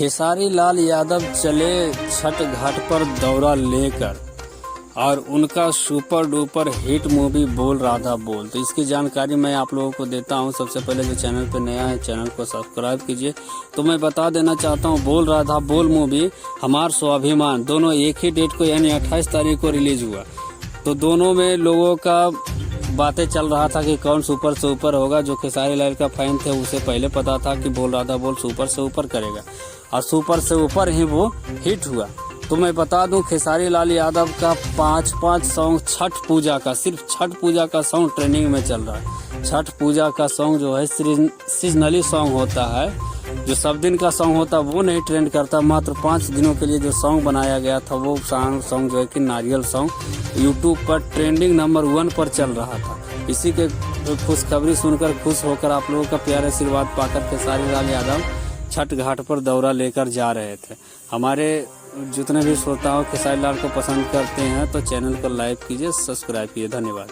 खेसारी लाल यादव चले छठ घाट पर दौरा लेकर और उनका सुपर डुपर हिट मूवी बोल राधा बोल। तो इसकी जानकारी मैं आप लोगों को देता हूं। सबसे पहले जो चैनल पर नया है चैनल को सब्सक्राइब कीजिए। तो मैं बता देना चाहता हूं बोल राधा बोल मूवी हमार स्वाभिमान दोनों एक ही डेट को यानी 28 तारीख को रिलीज हुआ। तो दोनों में लोगों का बातें चल रहा था कि कौन सुपर से ऊपर होगा। जो खेसारी लाल का फैन थे उसे पहले पता था कि बोल राधा बोल सुपर से ऊपर करेगा और सुपर से ऊपर ही वो हिट हुआ। तो मैं बता दूं खेसारी लाल यादव का 5 सॉन्ग छठ पूजा का, सिर्फ छठ पूजा का सॉन्ग ट्रेंडिंग में चल रहा है। छठ पूजा का सॉन्ग जो है सीजनली सॉन्ग होता है, जो सब दिन का सॉन्ग होता है वो नहीं ट्रेंड करता। मात्र 5 दिनों के लिए जो सॉन्ग बनाया गया था वो सॉन्ग जो है कि नारियल सॉन्ग यूट्यूब पर ट्रेंडिंग नंबर 1 पर चल रहा था। इसी के खुशखबरी सुनकर खुश होकर आप लोगों का प्यार आशीर्वाद पाकर खेसारी लाल यादव छठ घाट पर दौरा लेकर जा रहे थे। हमारे जितने भी श्रोताओं खेसारी लाल को पसंद करते हैं तो चैनल को लाइक कीजिए, सब्सक्राइब कीजिए। धन्यवाद।